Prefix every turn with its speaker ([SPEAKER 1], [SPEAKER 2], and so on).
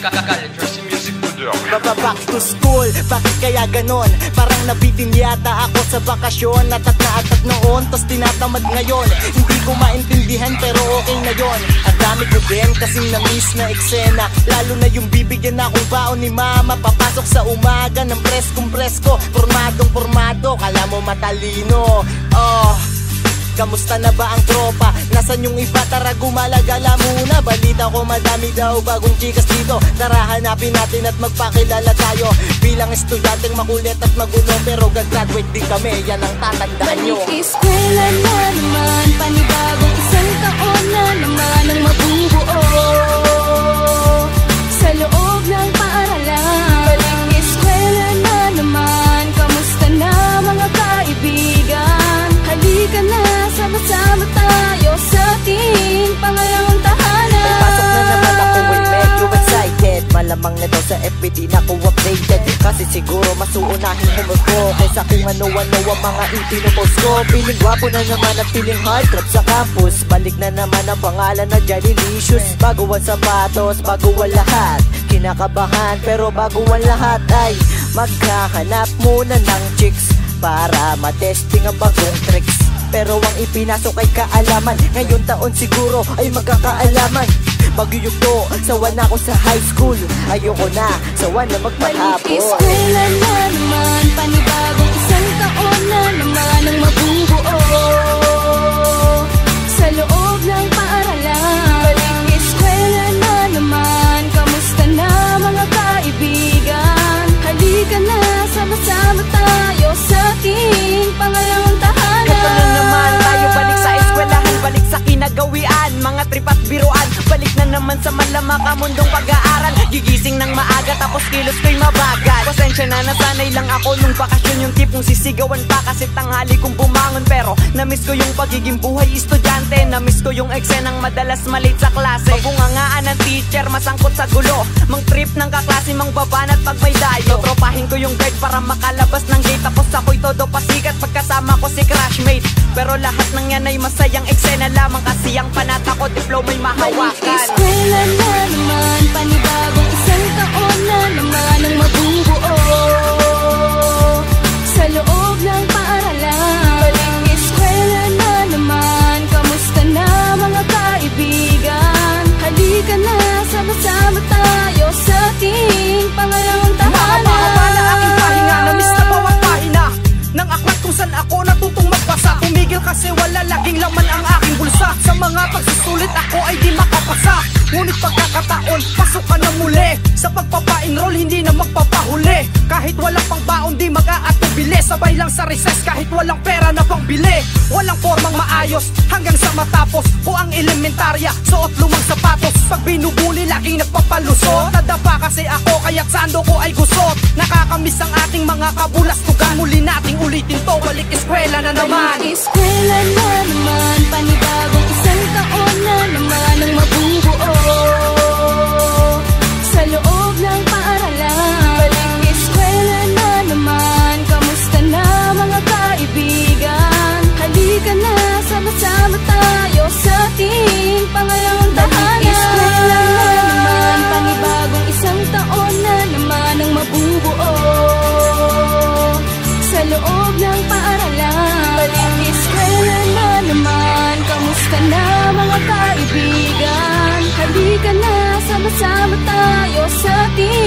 [SPEAKER 1] Literacy Music Modern.
[SPEAKER 2] Back to school, bakit kaya ganon? Parang nabitin yata ako sa bakasyon. Natat na atat noon, tas tinatamad ngayon. Hindi ko maintindihan pero okay na yon. Ang dami ko din kasing na-miss na eksena. Lalo na yung bibigyan akong baon ni mama. Papasok sa umaga ng preskong presko. Formadong formado, kala mo matalino. Kamusta na ba ang tropa? Nasaan yung iba? Tara gumalagala muna. Balita ko madami daw bagong chikas dito. Tara hanapin natin at magpakilala tayo. Bilang estudyanteng makulit at magulo, pero gagraduate din kami, yan ang tatandaan nyo.
[SPEAKER 3] Balik eskwela na naman, panibagong isang taon na naman ang mabubuo sa loob ng paaralan. Balik eskwela na naman, kamusta na mga kaibigan? Halika na, sama-sama tayo sa ating pangalawang tahanan.
[SPEAKER 2] May pasok na naman ako, medyo excited. Malamang na daw sa FB di na ako updated. Kasi siguro mas uunahin ko kaysa kung ano-ano ang mga itinupost ko. Piling gwapo na naman at piling hard trap sa campus. Balik na naman ang pangalan na Johnny-licious. Bago ang sapatos, bago ang lahat. Kinakabahan pero bago ang lahat ay maghahanap muna ng chicks para matesting ang bagong tricks. Pero ang ipinasok ay kaalaman. Ngayon taon siguro ay magkakaalaman. Magyugto, sawa na ako sa high school. Ayoko na, sawa na magpahapon.
[SPEAKER 3] Balik eskwela na naman, panibagong isang taon na naman ang mabubuo sa loob ng paaralan. Balik eskwela na naman, kamusta na mga kaibigan? Halika na, sama-sama tayo sa ating pangalawang tahanan.
[SPEAKER 4] Ito na naman tayo, balik sa eskwelahan, balik sa kinagawian, mga trip at biruan. Balik na naman sa malamakamundong pag-aaral. Gigising ng maaga tapos kilos ko'y mabagal. Pasensya na, nasanay lang ako nung bakasyon. Yung tipong sisigawan pa kasi tanghali kong bumangon. Pero namiss ko yung pagiging buhay estudyante. Namiss ko yung eksenang madalas malate sa klase. Magungangaan ng teacher, masangkot sa gulo. Mang trip ng kaklase, mang babanat pag may dayo. Tropahin ko yung guide para makalabas ng gate. Tapos ako'y todo pasikat pagkasama ko si crushmate. Pero lahat ng yan ay masayang eksena lamang. Kasi ang panata ko diploma'y mahawakan.
[SPEAKER 3] Balik eskwela na naman, panibagong isang taon na naman ang mabubuo sa loob ng paaralan. Balik eskwela na naman, kamusta na mga kaibigan? Halika na, sama-sama tayo sa ating pangalawang tahanan.
[SPEAKER 4] Mahaba na aking pahinga, namiss na bawat pahina ng aklat kung saan ako natutong magbasa. Tumigil kasi wala laging laman ang aking bulsa. Sa mga pagsusulit ako ay di makapasa. Ngunit pagkakataon, pasok ka na muli. Sa pagpapa-enroll, hindi na magpapahuli. Kahit walang pang baon, di mag-aatubili. Sabay lang sa recess, kahit walang pera na pangbili. Walang formang maayos, hanggang sa matapos ko ang elementarya, suot lumang sapatos. Pag binubuli, laging nagpapalusot. Nadapa kasi ako, kaya't sando ko ay gusot. Nakakamiss ang ating mga kabulastugan. Muli nating ulitin to, balik eskwela na naman.
[SPEAKER 3] Balik eskwela na naman, panibagong isang taon na naman ang mabubuo sa loob ng paaralan. Balik eskwela na naman, kamusta na mga kaibigan? Halika na, sama-sama tayo sa ating pangalawang tahanan. Balik eskwela na naman, panibagong isang taon na naman ang mabubuo sa loob ng paaralan. Balik eskwela na naman, kamusta na mga kaibigan? Halika na, sama-sama tayo sa ating